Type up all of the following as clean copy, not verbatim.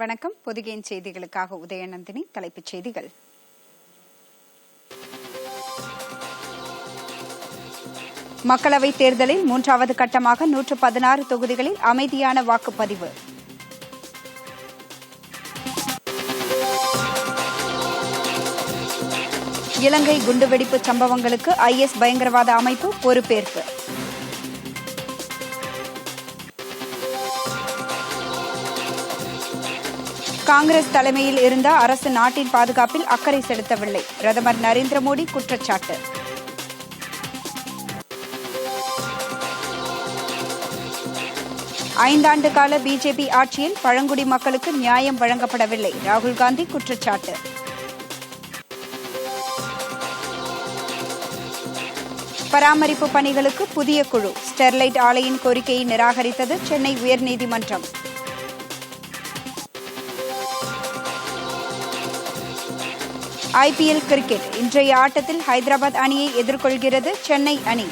வணக்கம். பொதிகையின் செய்திகளுக்காக உதயநந்தினி. தலைப்புச் செய்திகள். மக்களவைத் தேர்தலில் 3வது கட்டமாக 116 தொகுதிகளில் அமைதியான வாக்குப்பதிவு. இலங்கை குண்டுவெடிப்பு சம்பவங்களுக்கு IS பயங்கரவாத அமைப்பு பொறுப்பேற்பு. காங்கிரஸ் தலைமையில் இருந்த அரசு நாட்டின் பாதுகாப்பில் அக்கறை செலுத்தவில்லை. பிரதமர் நரேந்திர மோடி குற்றச்சாட்டு. ஐந்தாண்டு கால பிஜேபி ஆட்சியில் பழங்குடி மக்களுக்கு நியாயம் வழங்கப்படவில்லை. ராகுல் காந்தி குற்றச்சாட்டு. பராமரிப்பு பணிகளுக்கு புதிய குழு. ஸ்டெர்லைட் ஆலையின் கோரிக்கையை நிராகரித்தது சென்னை உயர்நீதிமன்றம். IPL cricket. இன்றைய ஆட்டத்தில் ஹைதராபாத் அணியை எதிர்கொள்கிறது சென்னை அணி.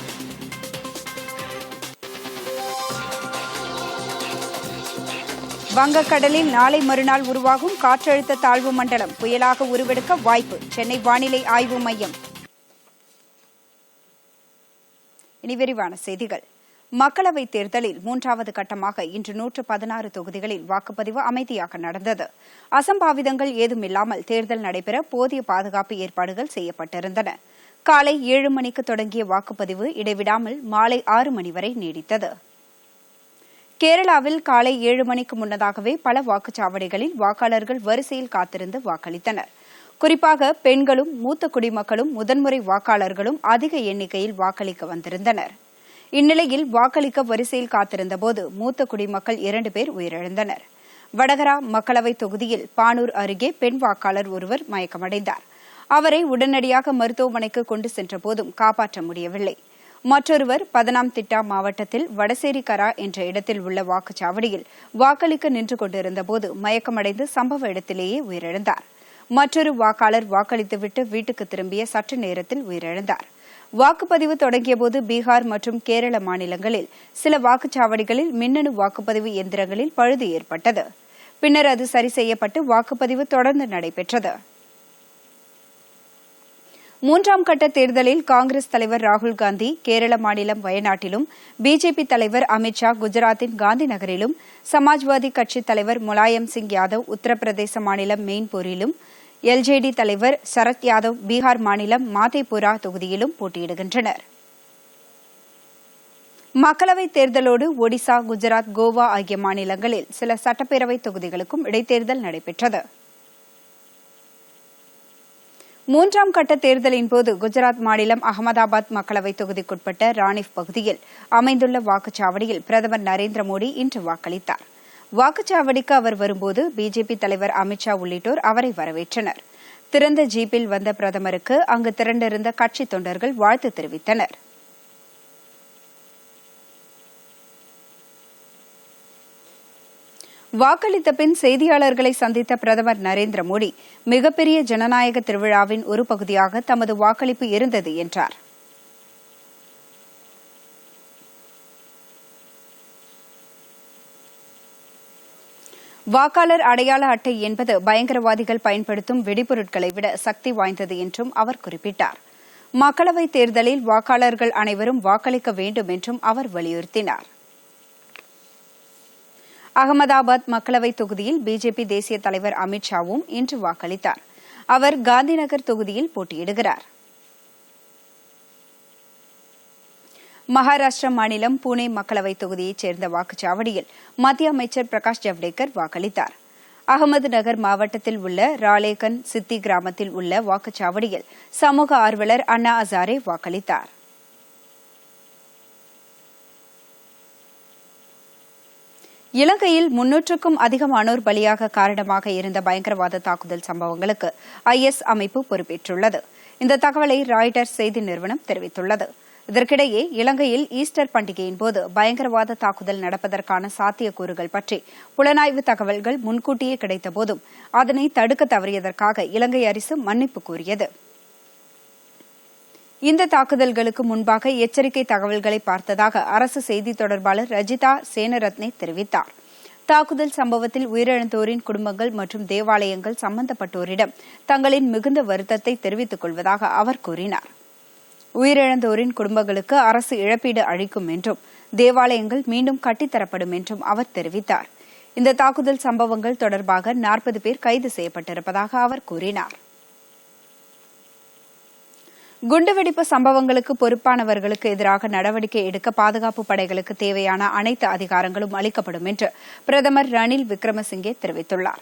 வங்கக்கடலில் நாளை மறுநாள் உருவாகும் காற்றழுத்த தாழ்வு மண்டலம் புயலாக உருவெடுக்க வாய்ப்பு. சென்னை வானிலை ஆய்வு மையம். இனி விரிவான செய்திகள். மக்களவைத் தேர்தலில் 3வது கட்டமாக இன்று 116 தொகுதிகளில் வாக்குப்பதிவு அமைதியாக நடந்தது. அசம்பாவிதங்கள் ஏதுமில்லாமல் தேர்தல் நடைபெற போதிய பாதுகாப்பு ஏற்பாடுகள் செய்யப்பட்டிருந்தன. காலை 7 மணிக்கு தொடங்கிய வாக்குப்பதிவு இடைவிடாமல் மாலை 6 மணி வரை நீடித்தது. கேரளாவில் காலை 7 மணிக்கு முன்னதாகவே பல வாக்குச்சாவடிகளில் வாக்காளர்கள் வரிசையில் காத்திருந்து வாக்களித்தனர். குறிப்பாக பெண்களும் மூத்த குடிமக்களும் முதன்முறை வாக்காளர்களும் அதிக எண்ணிக்கையில் வாக்களிக்க வந்திருந்தனர். இந்நிலையில் வாக்களிக்க வரிசையில் காத்திருந்தபோது மூத்த குடிமக்கள் 2 பேர் உயிரிழந்தனர். வடகரா மக்களவைத் தொகுதியில் பானூர் அருகே பெண் வாக்காளர் ஒருவர் மயக்கமடைந்தார். அவரை உடனடியாக மருத்துவமனைக்கு கொண்டு சென்றபோதும் காப்பாற்ற முடியவில்லை. மற்றொருவர் பதனாம்திட்டா மாவட்டத்தில் வடசேரிகரா என்ற இடத்தில் உள்ள வாக்குச்சாவடியில் வாக்களிக்க நின்று கொண்டிருந்தபோது மயக்கமடைந்து சம்பவ இடத்திலேயே உயிரிழந்தார். மற்றொரு வாக்காளர் வாக்களித்துவிட்டு வீட்டுக்கு திரும்பிய சற்று நேரத்தில் உயிரிழந்தார். வாக்குப்பதிவு தொடங்கியபோது பீகார் மற்றும் கேரள மாநிலங்களில் சில வாக்குச்சாவடிகளில் மின்னணு வாக்குப்பதிவு எந்திரங்களில் பழுது ஏற்பட்டது. பின்னர் அது சரி செய்யப்பட்டு வாக்குப்பதிவு தொடர்ந்து நடைபெற்றது. 3ஆம் கட்ட தேர்தலில் காங்கிரஸ் தலைவர் ராகுல் காந்தி கேரள மாநிலம் வயநாட்டிலும், பிஜேபி தலைவர் அமித்ஷா குஜராத்தின் காந்தி நகரிலும், சமாஜ்வாதி கட்சித் தலைவர் முலாயம் சிங் யாதவ் உத்தரப்பிரதேச மாநிலம் மெயின்பூரிலும், LJD தலைவர் சரத் யாதவ் பீகார் மாநிலம் மாதேபுரா தொகுதியிலும் போட்டியிடுகின்றனர். மக்களவைத் தேர்தலோடு ஒடிசா, குஜராத், கோவா ஆகிய மாநிலங்களில் சில சட்டப்பேரவை தொகுதிகளுக்கும் இடைத்தேர்தல் நடைபெற்றது. 3ஆம் கட்ட தேர்தலின் போது குஜராத் மாநிலம் அகமதாபாத் மக்களவைத் தொகுதிக்குட்பட்ட ராணிப் பகுதியில் அமைந்துள்ள வாக்குச்சாவடியில் பிரதமர் நரேந்திர மோடி இன்று வாக்களித்தார். வாக்குச்சாவடிக்கு அவர் வரும்போது பிஜேபி தலைவர் அமித்ஷா உள்ளிட்டோர் அவரை வரவேற்றனர். திறந்த ஜீப்பில் வந்த பிரதமருக்கு அங்கு திரண்டிருந்த கட்சித் தொண்டர்கள் வாழ்த்து தெரிவித்தனர். வாக்களித்த பின் செய்தியாளர்களை சந்தித்த பிரதமர் நரேந்திர மோடி மிகப்பெரிய ஜனநாயக திருவிழாவின் ஒரு பகுதியாக தமது வாக்களிப்பு இருந்தது என்றார். வாக்காளர் அடையாள அட்டை என்பது பயங்கரவாதிகள் பயன்படுத்தும் வெடிபொருட்களை விட சக்தி வாய்ந்தது என்றும் அவர் குறிப்பிட்டார். மக்களவைத் தேர்தலில் வாக்காளர்கள் அனைவரும் வாக்களிக்க வேண்டும் என்றும் அவர் வலியுறுத்தினார். அகமதாபாத் மக்களவைத் தொகுதியில் பிஜேபி தேசிய தலைவர் அமித்ஷாவும் இன்று வாக்களித்தார். அவர் காந்திநகர் தொகுதியில் போட்டியிடுகிறார். மகாராஷ்டிரா மாநிலம் புனே மக்களவைத் தொகுதியைச் சேர்ந்த வாக்குச்சாவடியில் மத்திய அமைச்சர் பிரகாஷ் ஜவ்டேகர் வாக்களித்தார். அகமது நகர் மாவட்டத்தில் உள்ள ராலேகன் சித்தி கிராமத்தில் உள்ள வாக்குச்சாவடியில் சமூக ஆர்வலர் அண்ணா ஹசாரே வாக்களித்தார். இலங்கையில் 300க்கும் அதிகமானோர் பலியாக காரணமாக இருந்த பயங்கரவாத தாக்குதல் சம்பவங்களுக்கு IS அமைப்பு பொறுப்பேற்றுள்ளது. இந்த தகவலை ராய்டர்ஸ் செய்தி நிறுவனம் தெரிவித்துள்ளது. இதற்கிடையே இலங்கையில் ஈஸ்டர் பண்டிகையின் போது பயங்கரவாத தாக்குதல் நடப்பதற்கான சாத்தியக்கூறுகள் பற்றி புலனாய்வு தகவல்கள் முன்கூட்டியே கிடைத்தபோதும் அதனை தடுக்க தவறியதற்காக இலங்கை அரசு மன்னிப்பு கோரியது. இந்த தாக்குதல்களுக்கு முன்பாக எச்சரிக்கை தகவல்களை பார்த்ததாக அரசு செய்தி தொடர்பாளர் ரஜிதா சேனரத்னே தெரிவித்தார். தாக்குதல் சம்பவத்தில் உயிரிழந்தோரின் குடும்பங்கள் மற்றும் தேவாலயங்கள் சம்பந்தப்பட்டோரிடம் தங்களின் மிகுந்த வருத்தத்தை தெரிவித்துக் கொள்வதாக அவர் கூறினார். உயிரிழந்தோரின் குடும்பங்களுக்கு அரசு இழப்பீடு அளிக்கும் என்றும் தேவாலயங்கள் மீண்டும் கட்டித்தரப்படும் என்றும் அவர் தெரிவித்தார். இந்த தாக்குதல் சம்பவங்கள் தொடர்பாக 40 பேர் கைது செய்யப்பட்டிருப்பதாக அவர் கூறினார். குண்டுவெடிப்பு சம்பவங்களுக்கு பொறுப்பானவர்களுக்கு எதிராக நடவடிக்கை எடுக்க பாதுகாப்பு படைகளுக்கு தேவையான அனைத்து அதிகாரங்களும் அளிக்கப்படும் என்று பிரதமர் ரணில் விக்ரமசிங்கே தெரிவித்துள்ளார்.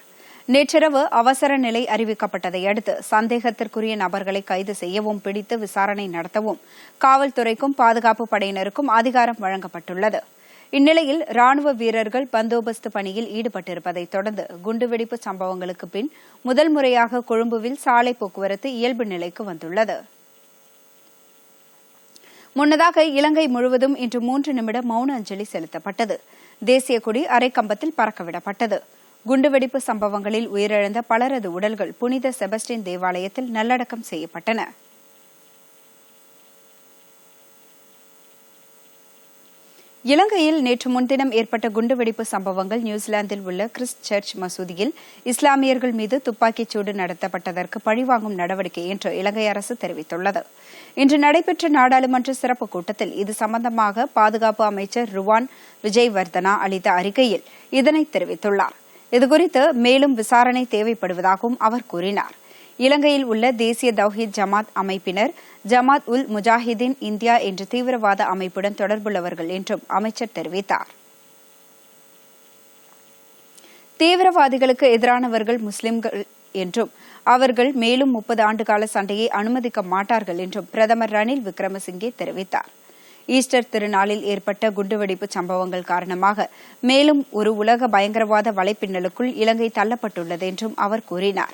நேற்றிரவு அவசர நிலை அறிவிக்கப்பட்டதை அடுத்து சந்தேகத்திற்குரிய நபர்களை கைது செய்யவும் பிடித்து விசாரணை நடத்தவும் காவல்துறைக்கும் பாதுகாப்பு படையினருக்கும் அதிகாரம் வழங்கப்பட்டுள்ளது. இந்நிலையில் ராணுவ வீரர்கள் பந்தோபஸ்து பணியில் ஈடுபட்டிருப்பதைத் தொடர்ந்து குண்டுவெடிப்பு சம்பவங்களுக்கு பின் முதல் முறையாக கொழும்புவில் சாலை போக்குவரத்து இயல்பு நிலைக்கு வந்துள்ளது. முன்னதாக இலங்கை முழுவதும் இன்று 3 நிமிட மௌன அஞ்சலி செலுத்தப்பட்டது. தேசிய கொடி அரைக்கம்பத்தில் பறக்கவிடப்பட்டது. குண்டுவெடிப்பு சம்பவங்களில் உயிரிழந்த பலரது உடல்கள் புனித செபஸ்டின் தேவாலயத்தில் நல்லடக்கம் செய்யப்பட்டன. இலங்கையில் நேற்று முன்தினம் ஏற்பட்ட குண்டுவெடிப்பு சம்பவங்கள் நியூசிலாந்தில் உள்ள கிறிஸ்ட் சர்ச் மசூதியில் இஸ்லாமியர்கள் மீது துப்பாக்கிச்சூடு நடத்தப்பட்டதற்கு பழிவாங்கும் நடவடிக்கை என்று இலங்கை அரசு தெரிவித்துள்ளது. இன்று நடைபெற்ற நாடாளுமன்ற சிறப்பு கூட்டத்தில் இது சம்பந்தமாக பாதுகாப்பு அமைச்சர் ருவான் விஜய்வர்தனா அளித்த அறிக்கையில் இதனை தெரிவித்துள்ளார். இதுகுறித்து மேலும் விசாரணை தேவைப்படுவதாகவும் அவர் கூறினார். இலங்கையில் உள்ள தேசிய தவ்ஹீத் ஜமாத் அமைப்பினர் ஜமாத் உல் முஜாஹிதீன் இந்தியா என்ற தீவிரவாத அமைப்புடன் தொடர்புள்ளவர்கள் என்றும் அமைச்சர் தெரிவித்தார். தீவிரவாதிகளுக்கு எதிரானவர்கள் முஸ்லிம்கள் என்றும் அவர்கள் மேலும் 30 ஆண்டுகால சண்டையை அனுமதிக்க மாட்டார்கள் என்றும் பிரதமர் ரணில் விக்ரமசிங்கே தெரிவித்தார். ஈஸ்டர் திருநாளில் ஏற்பட்ட குண்டுவெடிப்பு சம்பவங்கள் காரணமாக மேலும் ஒரு உலக பயங்கரவாத வலைப்பின்னலுக்குள் இலங்கை தள்ளப்பட்டுள்ளது என்றும் அவர் கூறினார்.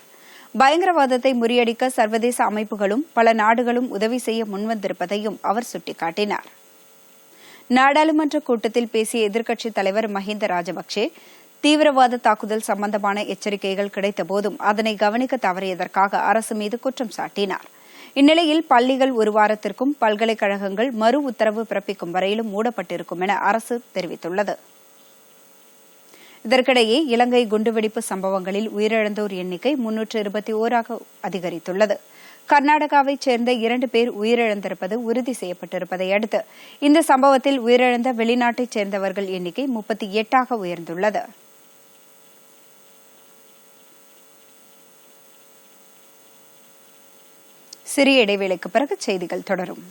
பயங்கரவாதத்தை முறியடிக்க சர்வதேச அமைப்புகளும் பல நாடுகளும் உதவி செய்ய முன்வந்திருப்பதையும் அவர் சுட்டிக்காட்டினார். நாடாளுமன்ற கூட்டத்தில் பேசிய எதிர்க்கட்சித் தலைவர் மஹிந்த ராஜபக்சே தீவிரவாத தாக்குதல் சம்பந்தமான எச்சரிக்கைகள் கிடைத்தபோதும் அதனை கவனிக்க தவறியதற்காக அரசு மீது குற்றம் சாட்டினார். இந்நிலையில் பள்ளிகள் 1 வாரத்திற்கும் பல்கலைக்கழகங்கள் மறு உத்தரவு பிறப்பிக்கும் வரையிலும் மூடப்பட்டிருக்கும் என அரசு தெரிவித்துள்ளது. இதற்கிடையே இலங்கை குண்டுவெடிப்பு சம்பவங்களில் உயிரிழந்தோர் எண்ணிக்கை 321ஆக அதிகரித்துள்ளது. கர்நாடகாவைச் சேர்ந்த 2 பேர் உயிரிழந்திருப்பது உறுதி செய்யப்பட்டிருப்பதை அடுத்து இந்த சம்பவத்தில் உயிரிழந்த வெளிநாட்டைச் சேர்ந்தவர்கள் எண்ணிக்கை 38ஆக உயர்ந்துள்ளது. சிறிய இடைவேளைக்கு பிறகு செய்திகள் தொடரும்.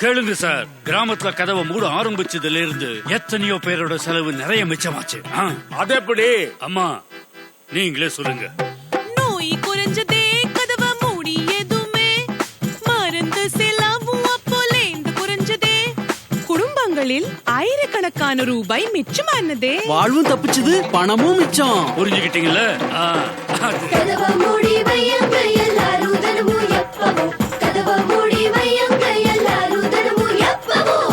கேளுங்க சார், கிராமத்துல கதவை மூட ஆரம்பிச்சதுல இருந்து எத்தனையோ பேரோட செலவு நிறைய மிச்சமாச்சு. அது எப்படி? அம்மா நீங்களே சொல்லுங்க. நோய் குறைஞ்சதே, கதவை மூடியதுமே, மருந்து செலவும் அப்போலேந்து குறைஞ்சதே, குடும்பங்களில் ஆயிரக்கணக்கான ரூபாய் மிச்சமானதே, வாழ்வும் தப்பிச்சது, பணமும் மிச்சம். புரிஞ்சுக்கிட்டீங்கல்ல? கதவை மூடி வையுங்க எல்லாரும் தினமும் எப்பவும், கதவை மூடி வையுங்க எல்லாரும் தினமும் எப்பவும்.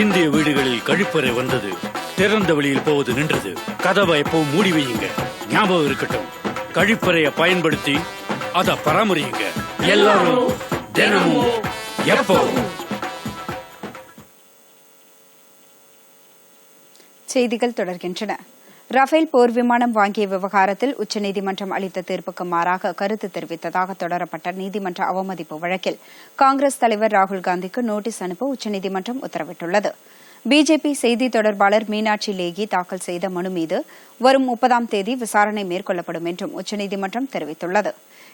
இந்திய வீடுகளில் கழிப்பறை வந்தது, திறந்த வெளியில் போவது நின்றது. கதவை எப்பவும் மூடி வையுங்க. ஞாபகம் இருக்கட்டும், கழிப்பறையை பயன்படுத்தி அதை பராமரியுங்க. எல்லாரும் தினமும் எப்பவும். செய்திகள் தொடர்கின்றன. ரஃபேல் போர் விமானம் வாங்கிய விவகாரத்தில் உச்சநீதிமன்றம் அளித்த தீர்ப்புக்கு மாறாக கருத்து தெரிவித்ததாக தொடரப்பட்ட நீதிமன்ற அவமதிப்பு வழக்கில் காங்கிரஸ் தலைவர் ராகுல் காந்திக்கு நோட்டீஸ் அனுப்ப உச்சநீதிமன்றம் உத்தரவிட்டுள்ளது. பிஜேபி செய்தி தொடர்பாளர் மீனாட்சி லேகி தாக்கல் செய்த மனு மீது வரும் 30ஆம் தேதி விசாரணை மேற்கொள்ளப்படும் என்றும் உச்சநீதிமன்றம் தெரிவித்துள்ளது.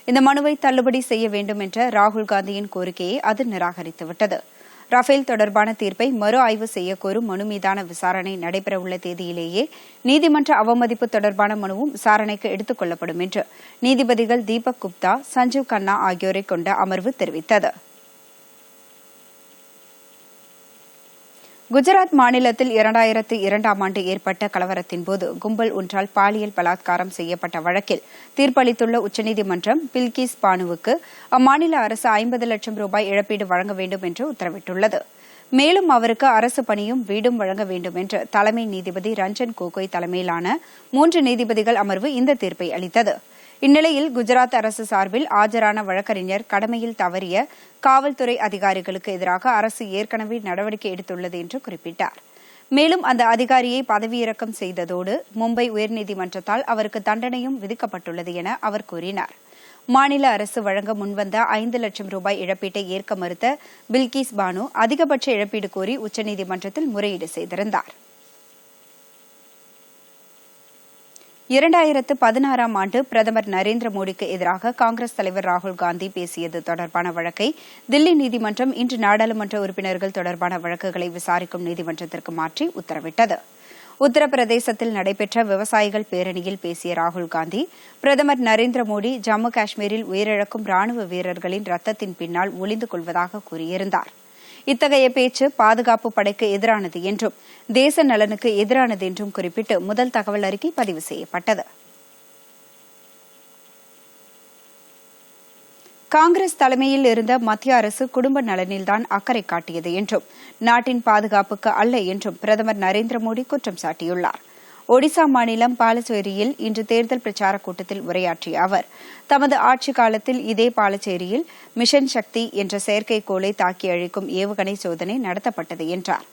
இந்த மனுவை தள்ளுபடி செய்ய வேண்டும் என்ற ராகுல் காந்தியின் கோரிக்கையை அது நிராகரித்துவிட்டது. ரஃபேல் தொடர்பான தீர்ப்பை மறு ஆய்வு செய்யக்கோரும் மனு மீதான விசாரணை நடைபெறவுள்ள தேதியிலேயே நீதிமன்ற அவமதிப்பு தொடர்பான மனுவும் விசாரணைக்கு எடுத்துக் கொள்ளப்படும் என்று நீதிபதிகள் தீபக் குப்தா, சஞ்சீவ் கண்ணா ஆகியோரை கொண்ட அமர்வு தெரிவித்தது. குஜராத் மாநிலத்தில் 2002ஆம் ஆண்டு ஏற்பட்ட கலவரத்தின்போது கும்பல் ஒன்றால் பாலியல் பலாத்காரம் செய்யப்பட்ட வழக்கில் தீர்ப்பளித்துள்ள உச்சநீதிமன்றம் பில்கிஸ் பானுவுக்கு அம்மாநில அரசு 50 லட்சம் ரூபாய் இழப்பீடு வழங்க வேண்டும் என்று உத்தரவிட்டுள்ளது. மேலும் அவருக்கு அரசு பணியும் வீடும் வழங்க வேண்டும் என்று தலைமை நீதிபதி ரஞ்சன் கோகோய் தலைமையிலான 3 நீதிபதிகள் அமர்வு இந்த தீர்ப்பை அளித்தது. இந்நிலையில் குஜராத் அரசு சார்பில் ஆஜரான வழக்கறிஞர் கடமையில் தவறிய காவல்துறை அதிகாரிகளுக்கு எதிராக அரசு ஏற்கனவே நடவடிக்கை எடுத்துள்ளது என்று குறிப்பிட்டார். மேலும் அந்த அதிகாரியை பதவியிறக்கம் செய்ததோடு மும்பை உயர்நீதிமன்றத்தால் அவருக்கு தண்டனையும் விதிக்கப்பட்டுள்ளது என அவர் கூறினார். மாநில அரசு வழங்க முன்வந்த 5 லட்சம் ரூபாய் இழப்பீட்டை ஏற்க மறுத்த பில்கிஸ் பானு அதிகபட்ச இழப்பீடு கோரி உச்சநீதிமன்றத்தில் முறையீடு செய்திருந்தார். 2016ஆம் ஆண்டு பிரதமர் நரேந்திர மோடிக்கு எதிராக காங்கிரஸ் தலைவர் ராகுல் காந்தி பேசியது தொடர்பான வழக்கை தில்லி நீதிமன்றம் இன்று நாடாளுமன்ற உறுப்பினர்கள் தொடர்பான வழக்குகளை விசாரிக்கும் நீதிமன்றத்திற்கு மாற்றி உத்தரவிட்டது. உத்தரப்பிரதேசத்தில் நடைபெற்ற விவசாயிகள் பேரணியில் பேசிய ராகுல் காந்தி, பிரதமர் நரேந்திர மோடி ஜம்மு காஷ்மீரில் உயிரிழக்கும் ராணுவ வீரர்களின் ரத்தத்தின் பின்னால் ஒளிந்து கொள்வதாக கூறியிருந்தார். இத்தகைய பேச்சு பாதுகாப்பு படைக்கு எதிரானது என்றும் தேச நலனுக்கு எதிரானது என்றும் குறிப்பிட்டு முதல் தகவல் அறிக்கை பதிவு செய்யப்பட்டது. காங்கிரஸ் தலைமையில் இருந்த மத்திய அரசு குடும்ப நலனில்தான் அக்கறை காட்டியது என்றும் நாட்டின் பாதுகாப்புக்கு அல்ல என்றும் பிரதமர் நரேந்திர மோடி குற்றம் சாட்டியுள்ளார். ஒடிசா மாநிலம் பாலச்சேரியில் இன்று தேர்தல் பிரச்சாரக் கூட்டத்தில் உரையாற்றிய அவர், தமது ஆட்சிக் காலத்தில் இதே பாலச்சேரியில் மிஷன் சக்தி என்ற செயற்கைக்கோளை தாக்கி அழிக்கும் ஏவுகணை சோதனை நடத்தப்பட்டது என்றார்.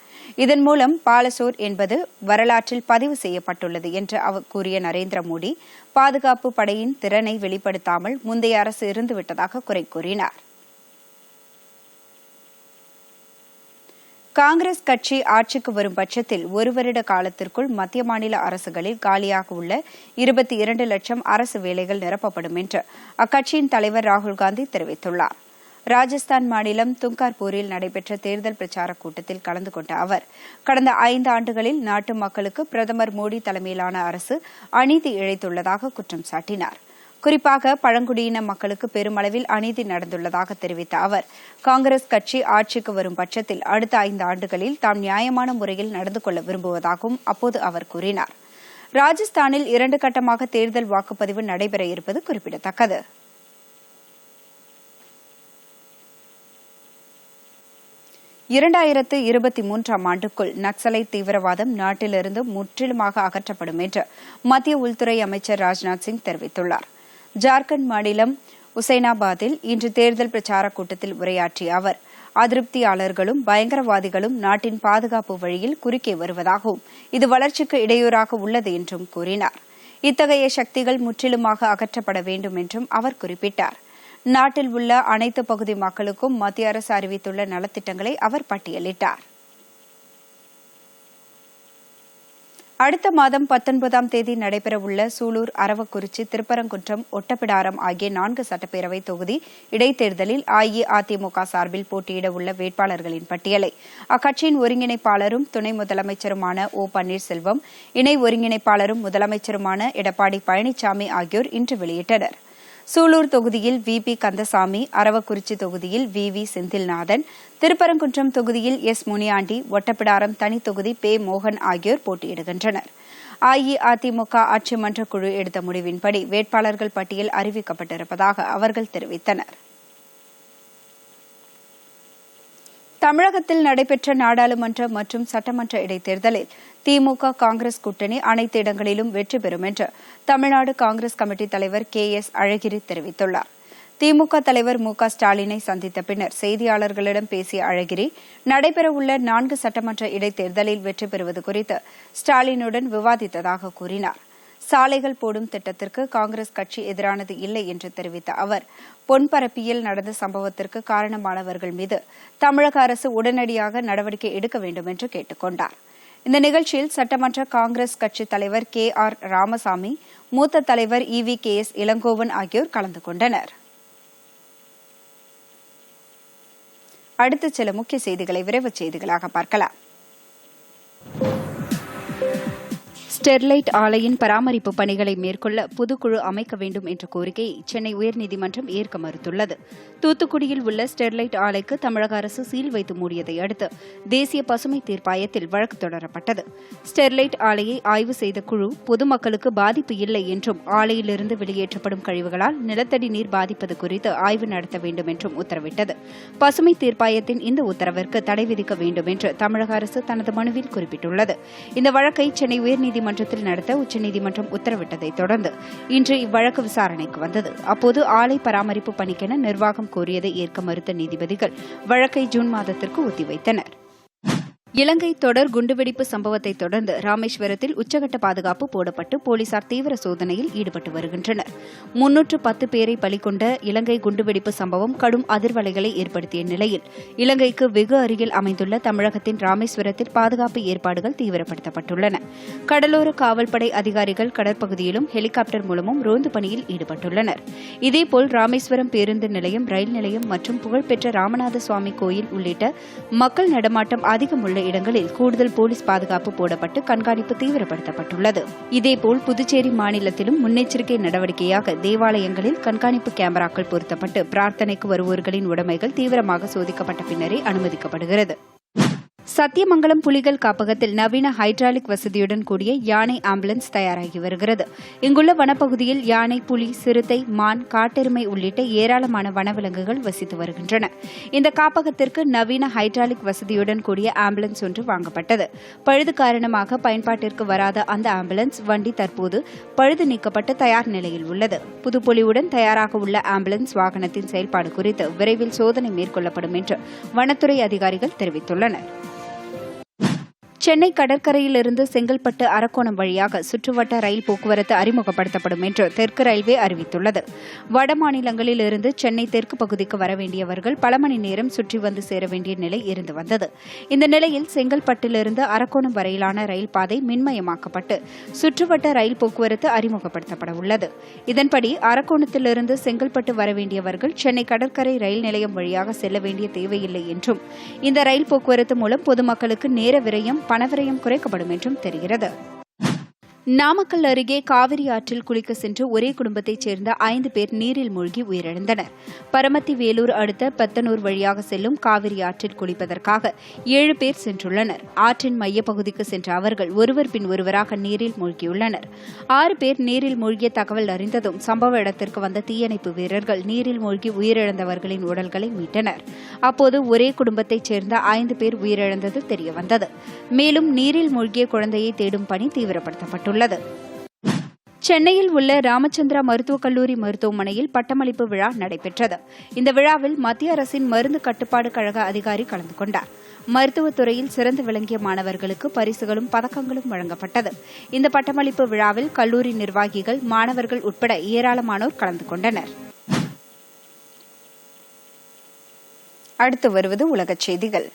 இதன் மூலம் பாலசோர் என்பது வரலாற்றில் பதிவு செய்யப்பட்டுள்ளது என்று அவர் கூறிய நரேந்திர மோடி, பாதுகாப்பு படையின் திறனை வெளிப்படுத்தாமல் முந்தைய அரசு இருந்துவிட்டதாக குறை கூறினார். காங்கிரஸ் கட்சி ஆட்சிக்கு வரும் பட்சத்தில் 1 வருட காலத்திற்குள் மத்திய மாநில அரசுகளில் காலியாக உள்ள 22 லட்சம் அரசு வேலைகள் நிரப்பப்படும் என்று அக்கட்சியின் தலைவர் ராகுல் காந்தி தெரிவித்துள்ளார். ராஜஸ்தான் மாநிலம் துங்கார்பூரில் நடைபெற்ற தேர்தல் பிரச்சாரக் கூட்டத்தில் கலந்து கொண்ட அவர், கடந்த 5 ஆண்டுகளில் நாட்டு மக்களுக்கு பிரதமர் மோடி தலைமையிலான அரசு அநீதி இழைத்துள்ளதாக குற்றம் சாட்டினார். குறிப்பாக பழங்குடியின மக்களுக்கு பெருமளவில் அநீதி நடந்துள்ளதாக தெரிவித்த அவர், காங்கிரஸ் கட்சி ஆட்சிக்கு வரும் பட்சத்தில் அடுத்த 5 ஆண்டுகளில் தாம் நியாயமான முறையில் நடந்து கொள்ள விரும்புவதாகவும் அப்போது அவர் கூறினார். ராஜஸ்தானில் 2 கட்டமாக தேர்தல் வாக்குப்பதிவு நடைபெற இருப்பது குறிப்பிடத்தக்கது. இரண்டாயிரத்து 23ஆம் ஆண்டுக்குள் நக்சலைட் தீவிரவாதம் நாட்டிலிருந்து முற்றிலுமாக அகற்றப்படும் என்று மத்திய உள்துறை அமைச்சர் ராஜ்நாத் சிங் தெரிவித்துள்ளார். ஜார்க்கண்ட் மாநிலம் உசைனாபாத்தில் இன்று தேர்தல் பிரச்சாரக் கூட்டத்தில் உரையாற்றிய அவர், அதிருப்தியாளர்களும் பயங்கரவாதிகளும் நாட்டின் பாதுகாப்பு வழியில் குறுக்கே வருவதாகவும் இது வளர்ச்சிக்கு இடையூறாக உள்ளது என்றும் கூறினார். இத்தகைய சக்திகள் முற்றிலுமாக அகற்றப்பட வேண்டும் என்றும் அவர் குறிப்பிட்டார். நாட்டில் உள்ள அனைத்து பகுதி மக்களுக்கும் மத்திய அரசு அறிவித்துள்ள நலத்திட்டங்களை அவர் பட்டியலிட்டார். அடுத்த மாதம் 19ஆம் தேதி நடைபெறவுள்ள சூலூர், அரவக்குறிச்சி, திருப்பரங்குன்றம், ஒட்டப்பிடாரம் ஆகிய 4 சட்டப்பேரவை தொகுதி இடைத்தேர்தலில் அஇஅதிமுக சார்பில் போட்டியிட உள்ள வேட்பாளர்களின் பட்டியலை அக்கட்சியின் ஒருங்கிணைப்பாளரும் துணை முதலமைச்சருமான ஓ பன்னீர்செல்வம், இணை ஒருங்கிணைப்பாளரும் முதலமைச்சருமான எடப்பாடி பழனிசாமி ஆகியோர் இன்று வெளியிட்டனர். சூலூர் தொகுதியில் வி.பி. கந்தசாமி, அரவக்குறிச்சி தொகுதியில் வி.வி. செந்தில்நாதன், திருப்பரங்குன்றம் தொகுதியில் எஸ். முனியாண்டி, ஒட்டப்பிடாரம் தனி தொகுதி பே. மோகன் ஆகியோர் போட்டியிடுகின்றனர். அஇஅதிமுக ஆட்சி மன்ற குழு எடுத்த முடிவின்படி வேட்பாளர்கள் பட்டியல் அறிவிக்கப்பட்டிருப்பதாக அவர்கள் தெரிவித்தனர். தமிழகத்தில் நடைபெற்ற நாடாளுமன்ற மற்றும் சட்டமன்ற இடைத்தேர்தலில் திமுக காங்கிரஸ் கூட்டணி அனைத்து இடங்களிலும் வெற்றி பெறும் என்று தமிழ்நாடு காங்கிரஸ் கமிட்டி தலைவர் கே.எஸ். அழகிரி தெரிவித்துள்ளார். திமுக தலைவர் மு.க. ஸ்டாலினை சந்தித்த பின்னர் செய்தியாளர்களிடம் பேசிய அழகிரி, நடைபெறவுள்ள 4 சட்டமன்ற இடைத்தேர்தலில் வெற்றி பெறுவது குறித்து ஸ்டாலினுடன் விவாதித்ததாக கூறினார். சாலைகள் போடும் திட்டத்திற்கு காங்கிரஸ் கட்சி எதிரானது இல்லை என்று தெரிவித்த அவர், பொன்பரப்பியில் நடந்த சம்பவத்திற்கு காரணமானவர்கள் மீது தமிழக அரசு உடனடியாக நடவடிக்கை எடுக்க வேண்டும் என்று கேட்டுக் கொண்டார். இந்த நிகழ்ச்சியில் சட்டமன்ற காங்கிரஸ் கட்சித் தலைவர் கே.ஆர். ராமசாமி, மூத்த தலைவர் இ.வி.கே.எஸ். இளங்கோவன் ஆகியோர் கலந்து கொண்டனர். அடுத்து சில முக்கிய செய்திகளை விரைவுச் செய்திகளாக பார்க்கலாம். ஸ்டெர்லைட் ஆலையின் பராமரிப்பு பணிகளை மேற்கொள்ள புதுக்குழு அமைக்க வேண்டும் என்ற கோரிக்கையை சென்னை உயர்நீதிமன்றம் ஏற்க மறுத்துள்ளது. தூத்துக்குடியில் உள்ள ஸ்டெர்லைட் ஆலைக்கு தமிழக அரசு சீல் வைத்து மூடியதை அடுத்து தேசிய பசுமை தீர்ப்பாயத்தில் வழக்கு தொடரப்பட்டது. ஸ்டெர்லைட் ஆலையை ஆய்வு செய்த குழு பொதுமக்களுக்கு பாதிப்பு இல்லை என்றும் ஆலையிலிருந்து வெளியேற்றப்படும் கழிவுகளால் நிலத்தடி நீர் பாதிப்பது குறித்து ஆய்வு நடத்த வேண்டும் என்றும் உத்தரவிட்டது. பசுமை தீர்ப்பாயத்தின் இந்த உத்தரவிற்கு தடை விதிக்க வேண்டும் என்று தமிழக அரசு தனது மனுவில் குறிப்பிட்டுள்ளது. இந்த வழக்கை சென்னை உயர்நீதிமன்றத்தில் நடத்த உச்சநீதிமன்றம் உத்தரவிட்டதைத் தொடர்ந்து இன்று இவ்வழக்கு விசாரணைக்கு வந்தது. அப்போது ஆலை பராமரிப்பு பணிக்கென நிர்வாகம் கோரியதை ஏற்க மறுத்த நீதிபதிகள் வழக்கை ஜூன் மாதத்திற்கு ஒத்திவைத்தனர். இலங்கை தொடர் குண்டுவெடிப்பு சம்பவத்தை தொடர்ந்து ராமேஸ்வரத்தில் உச்சகட்ட பாதுகாப்பு போடப்பட்டு போலீசார் தீவிர சோதனையில் ஈடுபட்டு வருகின்றனர். 310 பேரை பலிகொண்ட இலங்கை குண்டுவெடிப்பு சம்பவம் கடும் அதிர்வலைகளை ஏற்படுத்திய நிலையில் இலங்கைக்கு வெகு அருகில் அமைந்துள்ள தமிழகத்தின் ராமேஸ்வரத்தில் பாதுகாப்பு ஏற்பாடுகள் தீவிரப்படுத்தப்பட்டுள்ளன. கடலோர காவல்படை அதிகாரிகள் கடற்பகுதியிலும் ஹெலிகாப்டர் மூலமும் ரோந்து பணியில் ஈடுபட்டுள்ளனர். இதேபோல் ராமேஸ்வரம் பேருந்து நிலையம், ரயில் நிலையம் மற்றும் புகழ்பெற்ற ராமநாத சுவாமி கோயில் உள்ளிட்ட மக்கள் நடமாட்டம் அதிகம் உள்ள இடங்களில் கூடுதல் போலீஸ் பாதுகாப்பு போடப்பட்டு கண்காணிப்பு தீவிரப்படுத்தப்பட்டுள்ளது. இதேபோல் புதுச்சேரி மாநிலத்திலும் முன்னெச்சரிக்கை நடவடிக்கையாக தேவாலயங்களில் கண்காணிப்பு கேமராக்கள் பொருத்தப்பட்டு பிரார்த்தனைக்கு வருவோர்களின் உடைமைகள் தீவிரமாக சோதிக்கப்பட்ட பின்னரே அனுமதிக்கப்படுகிறது. சத்தியமங்கலம் புலிகள் காப்பகத்தில் நவீன ஹைட்ராலிக் வசதியுடன் கூடிய யானை ஆம்புலன்ஸ் தயாராகி வருகிறது. இங்குள்ள வனப்பகுதியில் யானை, புலி, சிறுத்தை, மான், காட்டெருமை உள்ளிட்ட ஏராளமான வனவிலங்குகள் வசித்து வருகின்றன. இந்த காப்பகத்திற்கு நவீன ஹைட்ராலிக் வசதியுடன் கூடிய ஆம்புலன்ஸ் ஒன்று வாங்கப்பட்டது. பழுது காரணமாக பயன்பாட்டிற்கு வராத அந்த ஆம்புலன்ஸ் வண்டி தற்போது பழுது நீக்கப்பட்டு தயார் நிலையில் உள்ளது. புதுப்பொலிவுடன் தயாராக உள்ள ஆம்புலன்ஸ் வாகனத்தின் செயல்பாடு குறித்து விரைவில் சோதனை மேற்கொள்ளப்படும் என்று வனத்துறை அதிகாரிகள் தெரிவித்துள்ளனர். சென்னை கடற்கரையிலிருந்து செங்கல்பட்டு அரக்கோணம் வழியாக சுற்றுவட்ட ரயில் போக்குவரத்து அறிமுகப்படுத்தப்படும் என்று தெற்கு ரயில்வே அறிவித்துள்ளது. வட மாநிலங்களிலிருந்து சென்னை தெற்கு பகுதிக்கு வரவேண்டியவர்கள் பல மணி நேரம் சுற்றி வந்து சேர வேண்டிய நிலை இருந்து வந்தது. இந்த நிலையில் செங்கல்பட்டிலிருந்து அரக்கோணம் வரையிலான ரயில் பாதை மின்மயமாக்கப்பட்டு சுற்றுவட்ட ரயில் போக்குவரத்து அறிமுகப்படுத்தப்பட உள்ளது. இதன்படி அரக்கோணத்திலிருந்து செங்கல்பட்டு வரவேண்டியவர்கள் சென்னை கடற்கரை ரயில் நிலையம் வழியாக செல்ல வேண்டிய தேவையில்லை என்றும் இந்த ரயில் போக்குவரத்து மூலம் பொதுமக்களுக்கு நேர விரயம், பணவிரயம் குறைக்கப்படும் என்றும் தெரிகிறது. நாமக்கல் அருகே காவிரி ஆற்றில் குளிக்க சென்று ஒரே குடும்பத்தைச் சேர்ந்த 5 பேர் நீரில் மூழ்கி உயிரிழந்தனர். பரமத்தி வேலூர் அடுத்த பெத்தனூர் வழியாக செல்லும் காவிரி ஆற்றில் குளிப்பதற்காக 7 பேர் சென்றுள்ளனர். ஆற்றின் மையப்பகுதிக்கு சென்ற அவர்கள் ஒருவர் பின் ஒருவராக நீரில் மூழ்கியுள்ளனர். 6 பேர் நீரில் மூழ்கிய தகவல் அறிந்ததும் சம்பவ இடத்திற்கு வந்த தீயணைப்பு வீரர்கள் நீரில் மூழ்கி உயிரிழந்தவர்களின் உடல்களை மீட்டனர். அப்போது ஒரே குடும்பத்தைச் சேர்ந்த 5 பேர் உயிரிழந்தது தெரியவந்தது. மேலும் நீரில் மூழ்கிய குழந்தையை தேடும் பணி தீவிரப்படுத்தப்பட்டுள்ளது. சென்னையில் உள்ள ராமச்சந்திரா மருத்துவக் கல்லூரி மருத்துவமனையில் பட்டமளிப்பு விழா நடைபெற்றது. இந்த விழாவில் மத்திய அரசின் மருந்து கட்டுப்பாடு கழக அதிகாரி கலந்து கொண்டார். மருத்துவத் துறையில் சிறந்து விளங்கிய மாணவர்களுக்கு பரிசுகளும் பதக்கங்களும் வழங்கப்பட்டது. இந்த பட்டமளிப்பு விழாவில் கல்லூரி நிர்வாகிகள், மாணவர்கள் உட்பட ஏராளமானோர் கலந்து கொண்டனர். அடுத்து வருவது உலகச் செய்திகள்.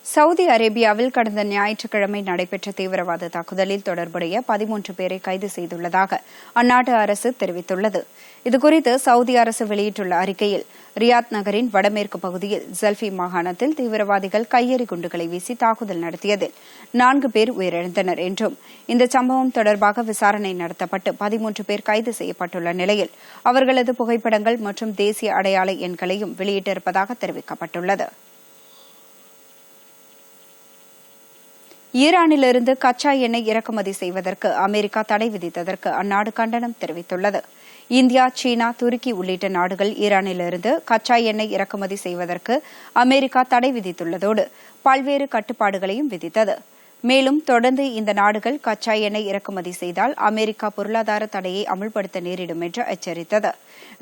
சவுதி அரேபியாவில் கடந்த ஞாயிற்றுக்கிழமை நடைபெற்ற தீவிரவாத தாக்குதலில் தொடர்புடைய 13 பேரை கைது செய்துள்ளதாக அந்நாட்டு அரசு தெரிவித்துள்ளது. இதுகுறித்து சவுதி அரசு வெளியிட்டுள்ள அறிக்கையில், ரியாத் நகரின் வடமேற்கு பகுதியில் ஜல்ஃபி மாகாணத்தில் தீவிரவாதிகள் கையெறி குண்டுகளை வீசி தாக்குதல் நடத்தியதில் 4 பேர் உயிரிழந்தனர் என்றும், இந்த சம்பவம் தொடர்பாக விசாரணை நடத்தப்பட்டு 13 பேர் கைது செய்யப்பட்டுள்ள நிலையில் அவர்களது புகைப்படங்கள் மற்றும் தேசிய அடையாள எண்களையும் வெளியிட்டிருப்பதாக தெரிவிக்கப்பட்டுள்ளது. ஈரானிலிருந்து கச்சா எண்ணெய் இறக்குமதி செய்வதற்கு அமெரிக்கா தடை விதித்ததற்கு அந்நாடு கண்டனம் தெரிவித்துள்ளது. இந்தியா, சீனா, துருக்கி உள்ளிட்ட நாடுகள் ஈரானிலிருந்து கச்சா எண்ணெய் இறக்குமதி செய்வதற்கு அமெரிக்கா தடை விதித்துள்ளதோடு பல்வேறு கட்டுப்பாடுகளையும் விதித்தது. மேலும் தொடர்ந்து இந்த நாடுகள் கச்சா எண்ணெய் இறக்குமதி செய்தால் அமெரிக்கா பொருளாதார தடையை அமல்படுத்த நேரிடும் என்று எச்சரித்தது.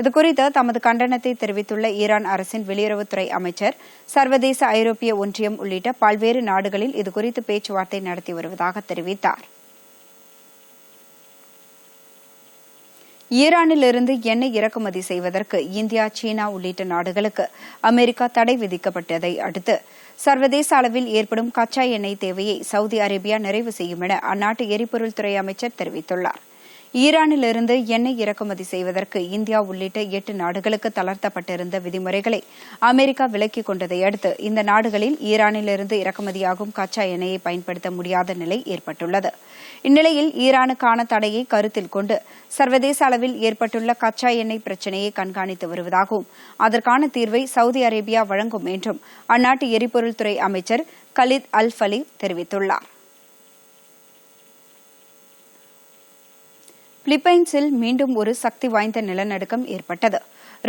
இதுகுறித்து தமது கண்டனத்தை தெரிவித்துள்ள ஈரான் அரசின் வெளியுறவுத்துறை அமைச்சர், சர்வதேச ஐரோப்பிய ஒன்றியம் உள்ளிட்ட பல்வேறு நாடுகளில் இதுகுறித்து பேச்சுவார்த்தை நடத்தி வருவதாக தெரிவித்தார். ஈரானிலிருந்து எண்ணெய் இறக்குமதி செய்வதற்கு இந்தியா, சீனா உள்ளிட்ட நாடுகளுக்கு அமெரிக்கா தடை விதிக்கப்பட்டதை அடுத்து சர்வதேச அளவில் ஏற்படும் கச்சா எண்ணெய் தேவையை சவுதி அரேபியா நிறைவு செய்யும் என அந்நாட்டு எரிபொருள் துறை அமைச்சர் தெரிவித்துள்ளார். ஈரானிலிருந்து எண்ணெய் இறக்குமதி செய்வதற்கு இந்தியா உள்ளிட்ட 8 நாடுகளுக்கு தளர்த்தப்பட்டிருந்த விதிமுறைகளை அமெரிக்கா விலக்கிக் கொண்டதை அடுத்து இந்த நாடுகளில் ஈரானிலிருந்து இறக்குமதியாகும் கச்சா எண்ணெயை பயன்படுத்த முடியாத நிலை ஏற்பட்டுள்ளது. இந்நிலையில் ஈரானுக்கான தடையை கருத்தில் கொண்டு சர்வதேச அளவில் ஏற்பட்டுள்ள கச்சா எண்ணெய் பிரச்சினையை கண்காணித்து வருவதாகவும் அதற்கான தீர்வை சவுதி அரேபியா வழங்கும் என்றும் அந்நாட்டு எரிபொருள் துறை அமைச்சர் கலித் அல் ஃபலி தெரிவித்துள்ளார். பிலிப்பைன்ஸில் மீண்டும் ஒரு சக்தி வாய்ந்த நிலநடுக்கம் ஏற்பட்டது.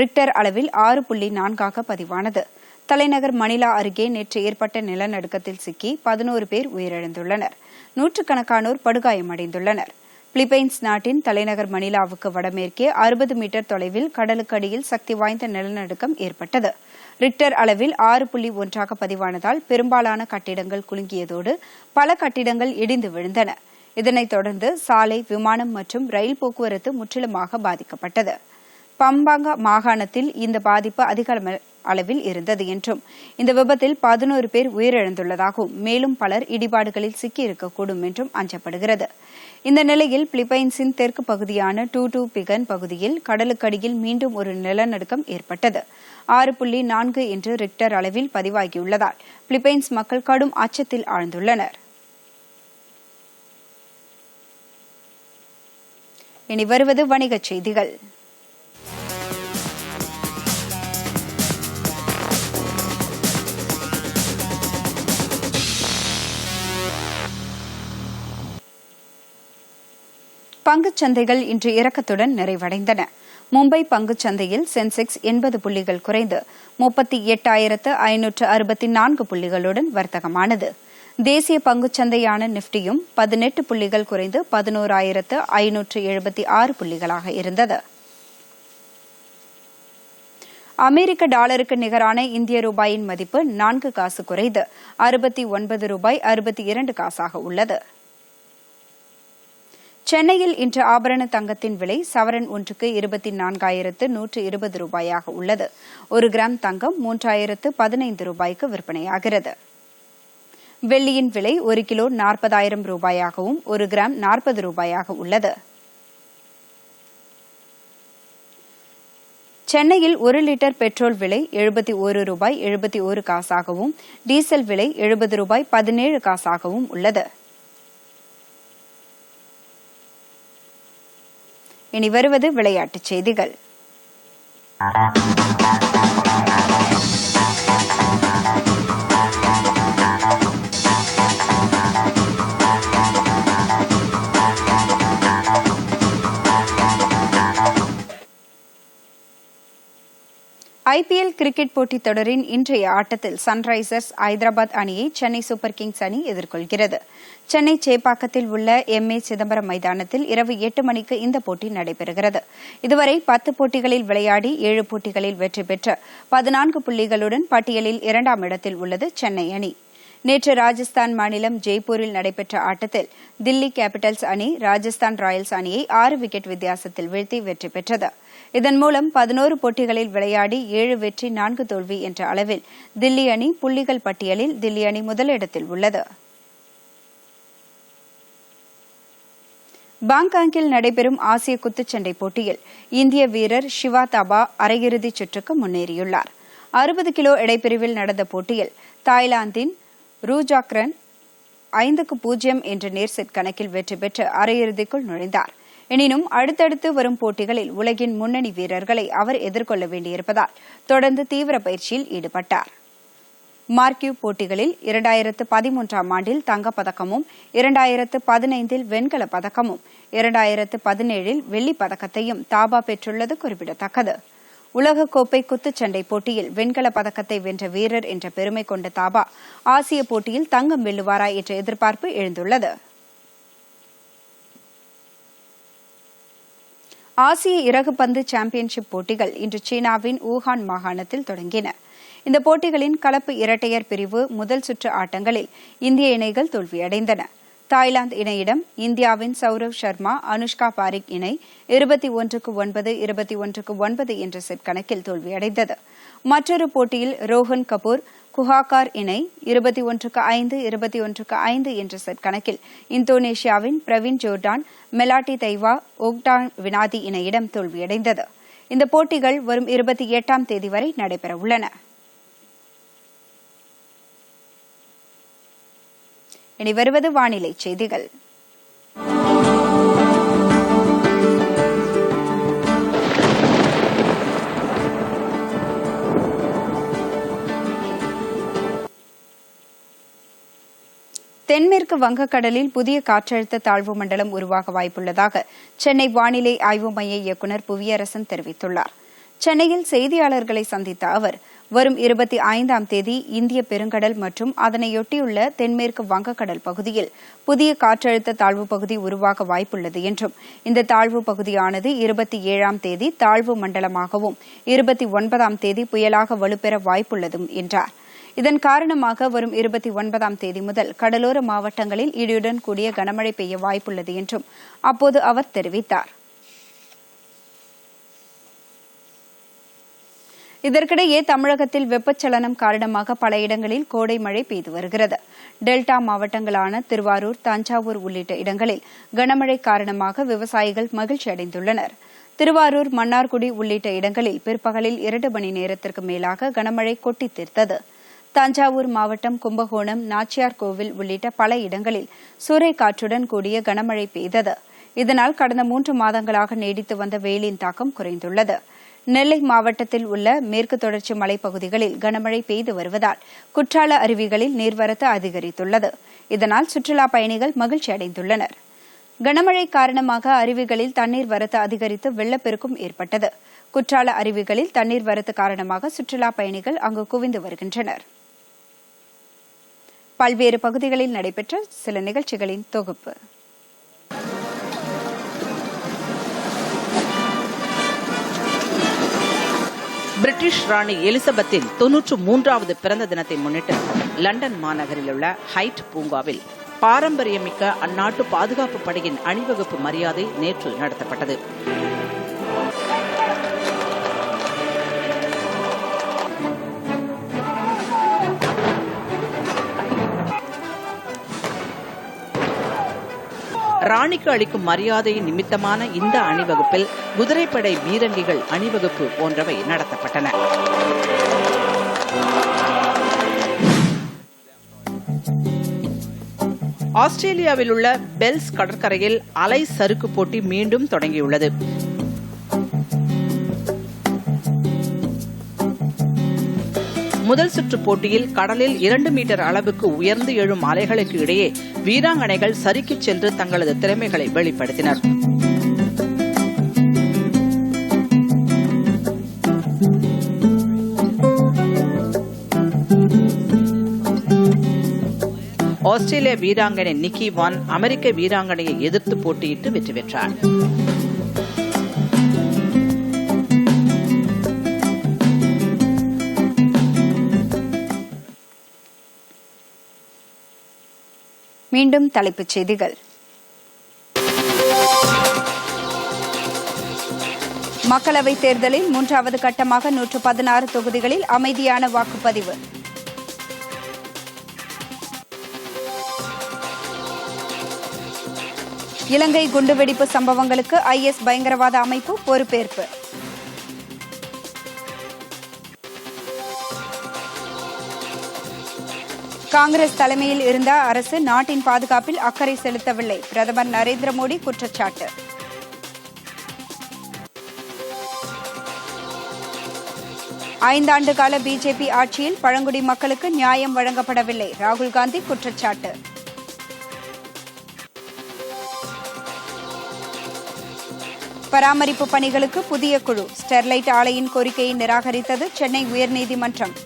ரிக்டர் அளவில் 6.4 பதிவானது. தலைநகர் மணிலா அருகே நேற்று ஏற்பட்ட நிலநடுக்கத்தில் சிக்கி 11 பேர் உயிரிழந்துள்ளனர். நூற்றுக்கணக்கானோர் படுகாயமடைந்துள்ளனர். பிலிப்பைன்ஸ் நாட்டின் தலைநகர் மணிலாவுக்கு வடமேற்கே 60 மீட்டர் தொலைவில் கடலுக்கு அடியில் சக்தி வாய்ந்த நிலநடுக்கம் ஏற்பட்டது. ரிக்டர் அளவில் 6.1 பதிவானதால் பெரும்பாலான கட்டிடங்கள் குலுங்கியதோடு பல கட்டிடங்கள் இடிந்து விழுந்தன. இதனைத் தொடர்ந்து சாலை, விமானம் மற்றும் ரயில் போக்குவரத்து முற்றிலுமாக பாதிக்கப்பட்டது. பம்பாங்கா மாகாணத்தில் இந்த பாதிப்பு அதிக அளவில் இருந்தது என்றும் இந்த விபத்தில் 11 பேர் உயிரிழந்துள்ளதாகவும் மேலும் பலர் இடிபாடுகளில் சிக்கியிருக்கக்கூடும் என்றும் அஞ்சப்படுகிறது. இந்த நிலையில் பிலிப்பைன்ஸின் தெற்கு பகுதியான டூ பிகன் பகுதியில் கடலுக்கடியில் மீண்டும் ஒரு நிலநடுக்கம் ஏற்பட்டது. 6.4 என்று ரிக்டர் அளவில் பதிவாகியுள்ளதால் பிலிப்பைன்ஸ் மக்கள் கடும் அச்சத்தில் ஆழ்ந்துள்ளனர். இனி வருவது வணிகச் செய்திகள். பங்குச் சந்தைகள் இன்று இறக்கத்துடன் நிறைவடைந்தன. மும்பை பங்குச் சந்தையில் சென்செக்ஸ் 80 புள்ளிகள் குறைந்து 38,564 புள்ளிகளுடன் வர்த்தகமானது. தேசிய பங்குச்சந்தையான நிப்டியும் 18 புள்ளிகள் குறைந்து 11,576 புள்ளிகளாக இருந்தது. அமெரிக்க டாலருக்கு நிகரான இந்திய ரூபாயின் மதிப்பு 4 காசு குறைந்து 69 ரூபாய் 62 காசாக உள்ளது. சென்னையில் இன்று ஆபரண தங்கத்தின் விலை சவரன் ஒன்றுக்கு 24,120 ரூபாயாக உள்ளது. 1 கிராம் தங்கம் 3,015 ரூபாய்க்கு விற்பனையாகிறது. வெள்ளியின் விலை 1 கிலோ 40,000 ரூபாயாகவும் 1 கிராம் 40 ரூபாயாக உள்ளது. சென்னையில் 1 லிட்டர் பெட்ரோல் விலை 71 ரூபாய் 71 காசாகவும் டீசல் விலை 70 ரூபாய் 17 காசாகவும் உள்ளது. இனி வருவது விளையாட்டுச் செய்திகள். ஐபிஎல் கிரிக்கெட் போட்டித் தொடரின் இன்றைய ஆட்டத்தில் சன்ரைசர்ஸ் ஐதராபாத் அணியை சென்னை சூப்பர் கிங்ஸ் அணி எதிர்கொள்கிறது. சென்னை சேப்பாக்கத்தில் உள்ள எம்.ஏ. சிதம்பரம் மைதானத்தில் இரவு 8 மணிக்கு இந்த போட்டி நடைபெறுகிறது. இதுவரை 10 போட்டிகளில் விளையாடி 7 போட்டிகளில் வெற்றி பெற்று 14 புள்ளிகளுடன் பட்டியலில் 2ஆம் இடத்தில் உள்ளது சென்னை அணி. நேற்று ராஜஸ்தான் மாநிலம் ஜெய்ப்பூரில் நடைபெற்ற ஆட்டத்தில் தில்லி கேபிட்டல்ஸ் அணி ராஜஸ்தான் ராயல்ஸ் அணியை 6 விக்கெட் வித்தியாசத்தில் வீழ்த்தி வெற்றி பெற்றது. இதன் மூலம் 11 போட்டிகளில் விளையாடி 7 வெற்றி 4 தோல்வி என்ற அளவில் தில்லி அணி புள்ளிகள் பட்டியலில் தில்லி அணி முதலிடத்தில் உள்ளது. பாங்காங்கில் நடைபெறும் ஆசிய குத்துச்சண்டை போட்டியில் இந்திய வீரர் சிவா தாபா அரையிறுதிச் சுற்றுக்கு முன்னேறியுள்ளார். 60 கிலோ எடைப்பிரிவில் நடந்த போட்டியில் தாய்லாந்தின் ரூஜாக்ரன் 5-0 என்ற நேர் செட் கணக்கில் வெற்றி பெற்று அரையிறுதிக்குள் நுழைந்தார். எனினும் அடுத்தடுத்து வரும் போட்டிகளில் உலகின் முன்னணி வீரர்களை அவர் எதிர்கொள்ள வேண்டியிருப்பதால் தொடர்ந்து தீவிர பயிற்சியில் ஈடுபட்டார். மார்க்யூ போட்டிகளில் 2013ஆம் ஆண்டில் தங்கப்பதக்கமும் 2015இல் வெண்கலப் பதக்கமும் 2017இல் வெள்ளிப் பதக்கத்தையும் தாபா பெற்றுள்ளது குறிப்பிடத்தக்கது. உலகக்கோப்பை குத்துச்சண்டை போட்டியில் வெண்கலப் பதக்கத்தை வென்ற வீரர் என்ற பெருமை கொண்ட தாபா ஆசிய போட்டியில் தங்கம் வெல்லுவாரா என்ற எதிர்பார்ப்பு எழுந்துள்ளது. ஆசிய இறகுப்பந்து சாம்பியன்ஷிப் போட்டிகள் இன்று சீனாவின் வூஹான் மாகாணத்தில் தொடங்கின. இந்த போட்டிகளின் கலப்பு இரட்டையர் பிரிவு முதல் சுற்று ஆட்டங்களில் இந்திய இணைகள் தோல்வியடைந்தன. தாய்லாந்து இணையிடம் இந்தியாவின் சௌரவ் சர்மா அனுஷ்கா பாரிக் இணை 21-9, 21-9 என்ற செட் கணக்கில் தோல்வியடைந்தது. மற்றொரு போட்டியில் ரோஹன் கபூர் குஹாகார் இணை 21-5, 21-5 என்ற செட் கணக்கில் இந்தோனேஷியாவின் பிரவீன் ஜோர்டான், மெலாட்டி தைவா, ஓக்டான் வினாதி இணையிடம் தோல்வியடைந்தது. இந்த போட்டிகள் வரும் 28ஆம் தேதி வரை நடைபெறவுள்ளன. இனி வருவது வானிலை செய்திகள். தென்மேற்கு வங்கக்கடலில் புதிய காற்றழுத்த தாழ்வு மண்டலம் உருவாக வாய்ப்புள்ளதாக சென்னை வானிலை ஆய்வு மைய இயக்குநர் புவியரசன் தெரிவித்துள்ளார். சென்னையில் செய்தியாளர்களை சந்தித்த அவர், வரும் 25ஆம் தேதி இந்திய பெருங்கடல் மற்றும் அதனையொட்டியுள்ள தென்மேற்கு வங்கக்கடல் பகுதியில் புதிய காற்றழுத்த தாழ்வு பகுதி உருவாக வாய்ப்புள்ளது என்றும், இந்த தாழ்வு பகுதியானது 27ஆம் தேதி தாழ்வு மண்டலமாகவும் 29ஆம் தேதி புயலாக வலுப்பெற வாய்ப்புள்ளதும் என்றார். இதன் காரணமாக வரும் 29ஆம் தேதி முதல் கடலோர மாவட்டங்களில் இடியுடன் கூடிய கனமழை பெய்ய வாய்ப்புள்ளது என்றும் அப்போது அவர் தெரிவித்தார். இதற்கிடையே தமிழகத்தில் வெப்பச்சலனம் காரணமாக பல இடங்களில் கோடை மழை பெய்து வருகிறது. டெல்டா மாவட்டங்களான திருவாரூர், தஞ்சாவூர் உள்ளிட்ட இடங்களில் கனமழை காரணமாக விவசாயிகள் மகிழ்ச்சி அடைந்துள்ளனர். திருவாரூர், மன்னார்குடி உள்ளிட்ட இடங்களில் பிற்பகலில் 2 மணி நேரத்திற்கு மேலாக கனமழை கொட்டி தீர்த்தது. தஞ்சாவூர் மாவட்டம் கும்பகோணம், நாச்சியார் கோவில் உள்ளிட்ட பல இடங்களில் சூறைக்காற்றுடன் கூடிய கனமழை பெய்தது. இதனால் கடந்த 3 மாதங்களாக நீடித்து வந்த வெயிலின் தாக்கம் குறைந்துள்ளது. நெல்லை மாவட்டத்தில் உள்ள மேற்கு தொடர்ச்சி மலைப்பகுதிகளில் கனமழை பெய்து வருவதால் குற்றால அருவிகளில் நீர்வரத்து அதிகரித்துள்ளது. இதனால் சுற்றுலாப் பயணிகள் மகிழ்ச்சி அடைந்துள்ளனர். கனமழை காரணமாக அருவிகளில் தண்ணீர் வரத்து அதிகரித்து வெள்ளப்பெருக்கும் ஏற்பட்டது. குற்றால அருவிகளில் தண்ணீர் வரத்து காரணமாக சுற்றுலாப் பயணிகள் அங்கு குவிந்து வருகின்றனர். பல்வேறு பகுதிகளில் நடைபெற்ற சில நிகழ்ச்சிகளின் தொகுப்பு. பிரிட்டிஷ் ராணி எலிசபெத்தின் 93வது பிறந்த தினத்தை முன்னிட்டு லண்டன் மாநகரில் உள்ள ஹைட் பூங்காவில் பாரம்பரியமிக்க அந்நாட்டு பாதுகாப்பு படையின் அணிவகுப்பு மரியாதை நேற்று நடத்தப்பட்டது. ராணிக்கு அளிக்கும் மரியாதையின் நிமித்தமான இந்த அணிவகுப்பில் குதிரைப்படை பீரங்கிகள் அணிவகுப்பு போன்றவை நடத்தப்பட்டன. ஆஸ்திரேலியாவில் உள்ள பெல்ஸ் கடற்கரையில் அலை சறுக்கு போட்டி மீண்டும் தொடங்கியுள்ளது. முதல் சுற்று போட்டியில் கடலில் 2 மீட்டர் அளவுக்கு உயர்ந்து எழும் அலைகளுக்கு இடையே வீராங்கனைகள் சறுக்கிச் சென்று தங்களது திறமைகளை வெளிப்படுத்தினர். ஆஸ்திரேலிய வீராங்கனை நிக்கி வான் அமெரிக்க வீராங்கனையை எதிர்த்து போட்டியிட்டு வெற்றி பெற்றார். மீண்டும் தலைப்புச் செய்திகள். மக்களவைத் தேர்தலில் 3வது கட்டமாக 116 தொகுதிகளில் அமைதியான வாக்குப்பதிவு. இலங்கை குண்டுவெடிப்பு சம்பவங்களுக்கு IS பயங்கரவாத அமைப்பு பொறுப்பேற்பு. காங்கிரஸ் தலைமையில் இருந்த அரசு நாட்டின் பாதுகாப்பில் அக்கறை செலுத்தவில்லை. பிரதமர் நரேந்திர மோடி குற்றச்சாட்டு. ஐந்தாண்டு கால பிஜேபி ஆட்சியில் பழங்குடி மக்களுக்கு நியாயம் வழங்கப்படவில்லை. ராகுல் காந்தி குற்றச்சாட்டு. பராமரிப்பு பணிகளுக்கு புதிய குழு. ஸ்டெர்லைட் ஆலையின் கோரிக்கையை நிராகரித்தது சென்னை உயர்நீதிமன்றம்.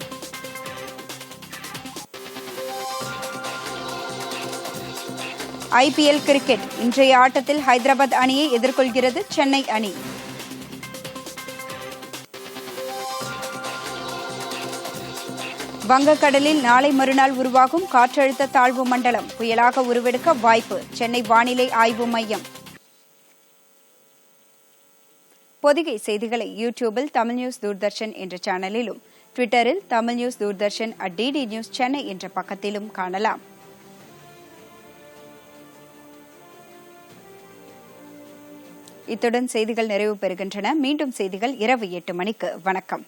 IPL கிரிக்கெட் இன்றைய ஆட்டத்தில் ஹைதராபாத் அணியை எதிர்கொள்கிறது சென்னை அணி. வங்கக்கடலில் நாளை மறுநாள் உருவாகும் காற்றழுத்த தாழ்வு மண்டலம் புயலாக உருவெடுக்க வாய்ப்பு. சென்னை வானிலை ஆய்வு மையம். பொதிகை செய்திகளை யூடியூபில் தமிழ் நியூஸ் தூர்தர்ஷன் என்ற சேனலிலும், ட்விட்டரில் Tamil news Doordarshan @DD news Chennai என்ற பக்கத்திலும் காணலாம். இத்துடன் செய்திகள் நிறைவு பெறுகின்றன. மீண்டும் செய்திகள் இரவு 8 மணிக்கு. வணக்கம்.